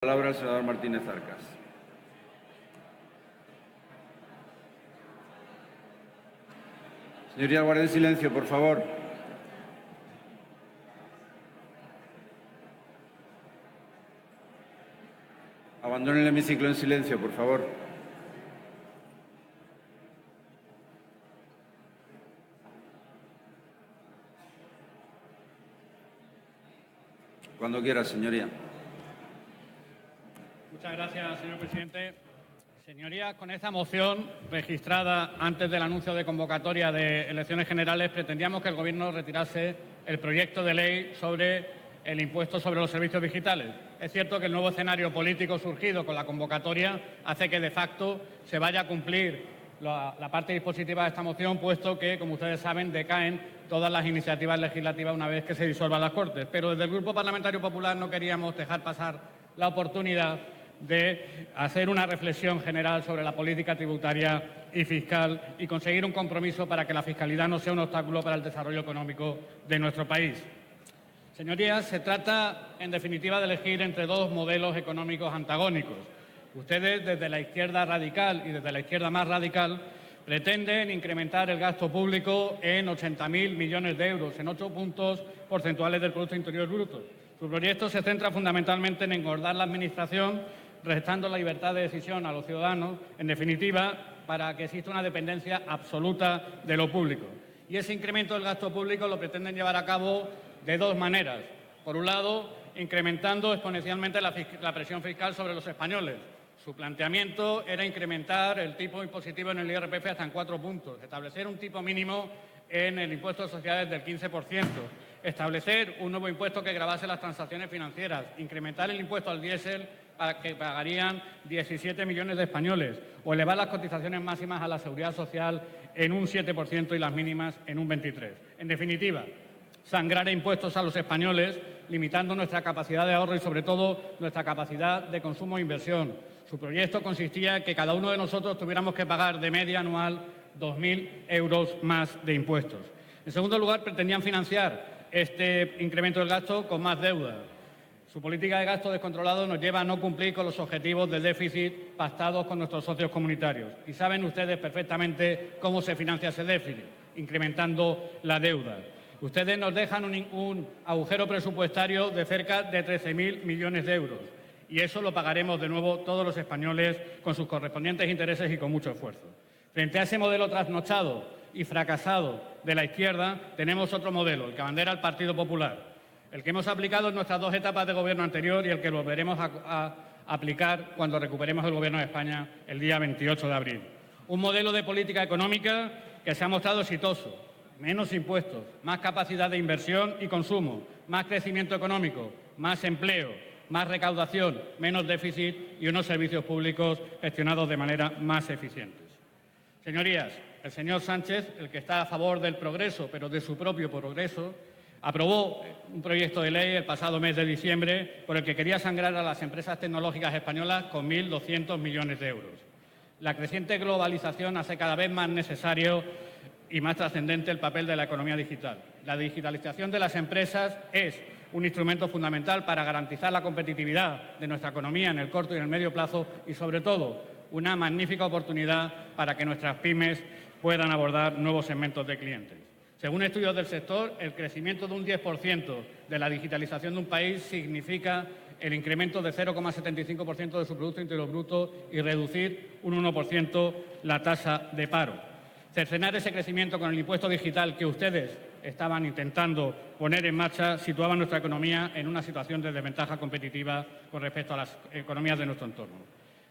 Palabra al senador Martínez Arcas. Señoría, guarden silencio, por favor. Abandonen el hemiciclo en silencio, por favor. Cuando quiera, señoría. Muchas gracias, señor presidente. Señorías, con esta moción registrada antes del anuncio de convocatoria de elecciones generales, pretendíamos que el Gobierno retirase el proyecto de ley sobre el impuesto sobre los servicios digitales. Es cierto que el nuevo escenario político surgido con la convocatoria hace que, de facto, se vaya a cumplir la parte dispositiva de esta moción, puesto que, como ustedes saben, decaen todas las iniciativas legislativas una vez que se disuelvan las Cortes. Pero desde el Grupo Parlamentario Popular no queríamos dejar pasar la oportunidad de hacer una reflexión general sobre la política tributaria y fiscal y conseguir un compromiso para que la fiscalidad no sea un obstáculo para el desarrollo económico de nuestro país. Señorías, se trata, en definitiva, de elegir entre dos modelos económicos antagónicos. Ustedes, desde la izquierda radical y desde la izquierda más radical, pretenden incrementar el gasto público en 80.000 millones de euros, en 8 puntos porcentuales del Producto Interior Bruto. Su proyecto se centra fundamentalmente en engordar la Administración, restando la libertad de decisión a los ciudadanos, en definitiva, para que exista una dependencia absoluta de lo público. Y ese incremento del gasto público lo pretenden llevar a cabo de dos maneras. Por un lado, incrementando exponencialmente la presión fiscal sobre los españoles. Su planteamiento era incrementar el tipo impositivo en el IRPF hasta en 4 puntos, establecer un tipo mínimo en el impuesto de sociedades del 15%, establecer un nuevo impuesto que gravase las transacciones financieras, incrementar el impuesto al diésel para que pagarían 17 millones de españoles, o elevar las cotizaciones máximas a la Seguridad Social en un 7% y las mínimas en un 23%. En definitiva, sangrar a impuestos a los españoles, limitando nuestra capacidad de ahorro y, sobre todo, nuestra capacidad de consumo e inversión. Su proyecto consistía en que cada uno de nosotros tuviéramos que pagar de media anual 2.000 euros más de impuestos. En segundo lugar, pretendían financiar este incremento del gasto con más deuda. Su política de gasto descontrolado nos lleva a no cumplir con los objetivos de déficit pactados con nuestros socios comunitarios. Y saben ustedes perfectamente cómo se financia ese déficit, incrementando la deuda. Ustedes nos dejan un agujero presupuestario de cerca de 13.000 millones de euros. Y eso lo pagaremos de nuevo todos los españoles con sus correspondientes intereses y con mucho esfuerzo. Frente a ese modelo trasnochado y fracasado de la izquierda, tenemos otro modelo, el que abandera el Partido Popular, el que hemos aplicado en nuestras dos etapas de gobierno anterior y el que volveremos a aplicar cuando recuperemos el Gobierno de España el día 28 de abril. Un modelo de política económica que se ha mostrado exitoso. Menos impuestos, más capacidad de inversión y consumo, más crecimiento económico, más empleo, más recaudación, menos déficit y unos servicios públicos gestionados de manera más eficientes. Señorías, el señor Sánchez, el que está a favor del progreso, pero de su propio progreso, aprobó un proyecto de ley el pasado mes de diciembre por el que quería sangrar a las empresas tecnológicas españolas con 1.200 millones de euros. La creciente globalización hace cada vez más necesario y más trascendente el papel de la economía digital. La digitalización de las empresas es un instrumento fundamental para garantizar la competitividad de nuestra economía en el corto y en el medio plazo y, sobre todo, una magnífica oportunidad para que nuestras pymes puedan abordar nuevos segmentos de clientes. Según estudios del sector, el crecimiento de un 10% de la digitalización de un país significa el incremento de 0,75% de su Producto Interior Bruto y reducir un 1% la tasa de paro. Cercenar ese crecimiento con el impuesto digital que ustedes estaban intentando poner en marcha situaba nuestra economía en una situación de desventaja competitiva con respecto a las economías de nuestro entorno.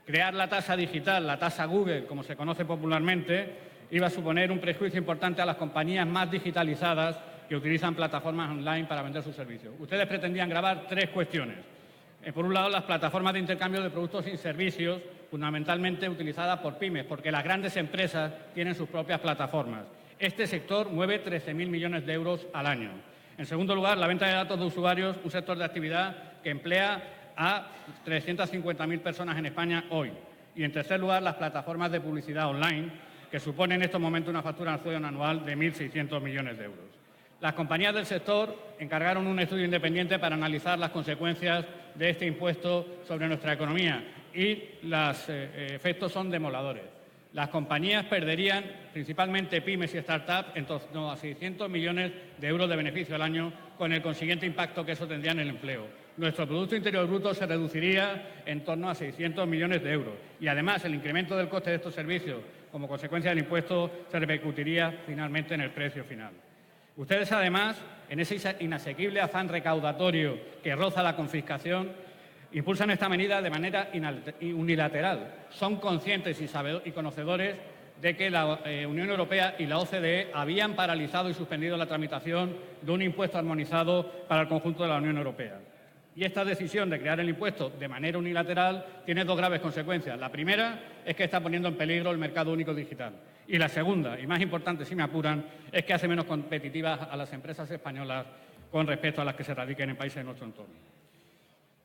Crear la tasa digital, la tasa Google, como se conoce popularmente, iba a suponer un perjuicio importante a las compañías más digitalizadas que utilizan plataformas online para vender sus servicios. Ustedes pretendían gravar tres cuestiones. Por un lado, las plataformas de intercambio de productos y servicios, fundamentalmente utilizadas por pymes, porque las grandes empresas tienen sus propias plataformas. Este sector mueve 13.000 millones de euros al año. En segundo lugar, la venta de datos de usuarios, un sector de actividad que emplea a 350.000 personas en España hoy. Y, en tercer lugar, las plataformas de publicidad online, que suponen en estos momentos una facturación anual de 1.600 millones de euros. Las compañías del sector encargaron un estudio independiente para analizar las consecuencias de este impuesto sobre nuestra economía y los efectos son demoledores. Las compañías perderían, principalmente pymes y startups, en torno a 600 millones de euros de beneficio al año, con el consiguiente impacto que eso tendría en el empleo. Nuestro Producto Interior Bruto se reduciría en torno a 600 millones de euros y, además, el incremento del coste de estos servicios, como consecuencia del impuesto, se repercutiría finalmente en el precio final. Ustedes, además, en ese inasequible afán recaudatorio que roza la confiscación, impulsan esta medida de manera unilateral. Son conscientes y conocedores de que la Unión Europea y la OCDE habían paralizado y suspendido la tramitación de un impuesto armonizado para el conjunto de la Unión Europea. Y esta decisión de crear el impuesto de manera unilateral tiene dos graves consecuencias. La primera es que está poniendo en peligro el mercado único digital. Y la segunda, y más importante si me apuran, es que hace menos competitivas a las empresas españolas con respecto a las que se radiquen en países de nuestro entorno.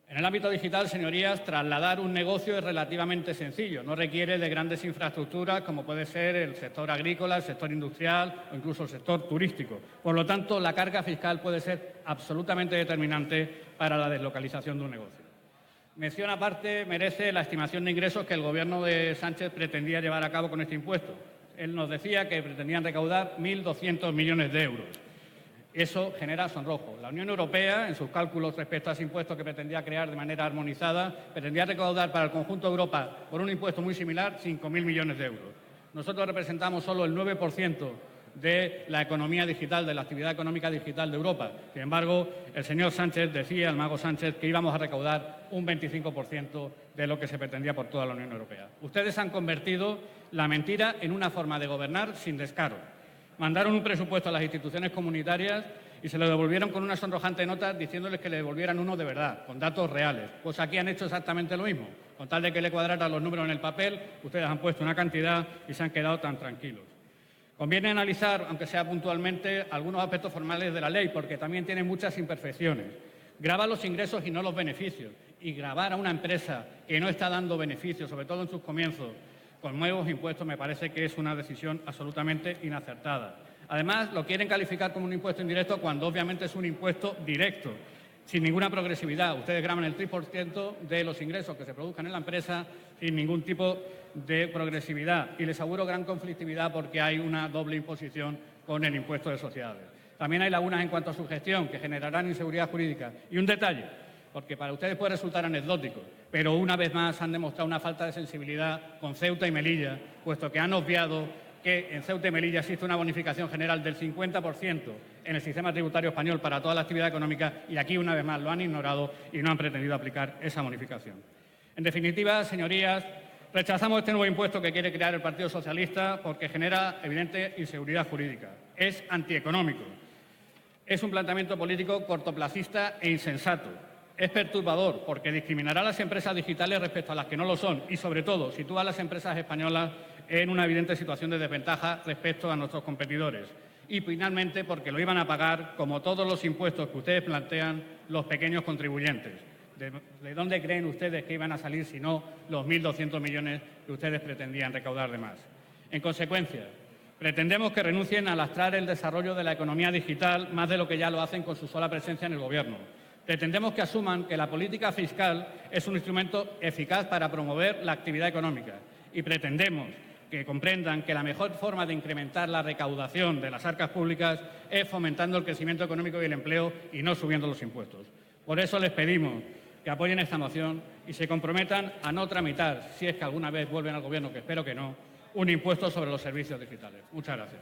En el ámbito digital, señorías, trasladar un negocio es relativamente sencillo. No requiere de grandes infraestructuras como puede ser el sector agrícola, el sector industrial o incluso el sector turístico. Por lo tanto, la carga fiscal puede ser absolutamente determinante para la deslocalización de un negocio. Mención aparte merece la estimación de ingresos que el Gobierno de Sánchez pretendía llevar a cabo con este impuesto. Él nos decía que pretendían recaudar 1.200 millones de euros. Eso genera sonrojo. La Unión Europea, en sus cálculos respecto a ese impuesto que pretendía crear de manera armonizada, pretendía recaudar para el conjunto de Europa, por un impuesto muy similar, 5.000 millones de euros. Nosotros representamos solo el 9% de la economía digital, de la actividad económica digital de Europa. Sin embargo, el señor Sánchez decía, el mago Sánchez, que íbamos a recaudar un 25% de lo que se pretendía por toda la Unión Europea. Ustedes han convertido la mentira en una forma de gobernar sin descaro. Mandaron un presupuesto a las instituciones comunitarias y se lo devolvieron con una sonrojante nota diciéndoles que le devolvieran uno de verdad, con datos reales. Pues aquí han hecho exactamente lo mismo. Con tal de que le cuadraran los números en el papel, ustedes han puesto una cantidad y se han quedado tan tranquilos. Conviene analizar, aunque sea puntualmente, algunos aspectos formales de la ley, porque también tiene muchas imperfecciones. Grava los ingresos y no los beneficios. Y gravar a una empresa que no está dando beneficios, sobre todo en sus comienzos, con nuevos impuestos, me parece que es una decisión absolutamente inacertada. Además, lo quieren calificar como un impuesto indirecto cuando obviamente es un impuesto directo, sin ninguna progresividad. Ustedes graban el 3% de los ingresos que se produzcan en la empresa sin ningún tipo de progresividad. Y les auguro gran conflictividad porque hay una doble imposición con el impuesto de sociedades. También hay lagunas en cuanto a su gestión que generarán inseguridad jurídica. Y un detalle, porque para ustedes puede resultar anecdótico, pero una vez más han demostrado una falta de sensibilidad con Ceuta y Melilla, puesto que han obviado que en Ceuta y Melilla existe una bonificación general del 50% en el sistema tributario español para toda la actividad económica y aquí, una vez más, lo han ignorado y no han pretendido aplicar esa bonificación. En definitiva, señorías, rechazamos este nuevo impuesto que quiere crear el Partido Socialista porque genera evidente inseguridad jurídica. Es antieconómico. Es un planteamiento político cortoplacista e insensato. Es perturbador porque discriminará a las empresas digitales respecto a las que no lo son y, sobre todo, sitúa a las empresas españolas en una evidente situación de desventaja respecto a nuestros competidores. Y, finalmente, porque lo iban a pagar, como todos los impuestos que ustedes plantean, los pequeños contribuyentes. ¿De dónde creen ustedes que iban a salir, si no, los 1.200 millones que ustedes pretendían recaudar de más? En consecuencia, pretendemos que renuncien a lastrar el desarrollo de la economía digital más de lo que ya lo hacen con su sola presencia en el Gobierno. Pretendemos que asuman que la política fiscal es un instrumento eficaz para promover la actividad económica y pretendemos que comprendan que la mejor forma de incrementar la recaudación de las arcas públicas es fomentando el crecimiento económico y el empleo y no subiendo los impuestos. Por eso les pedimos que apoyen esta moción y se comprometan a no tramitar, si es que alguna vez vuelven al Gobierno, que espero que no, un impuesto sobre los servicios digitales. Muchas gracias.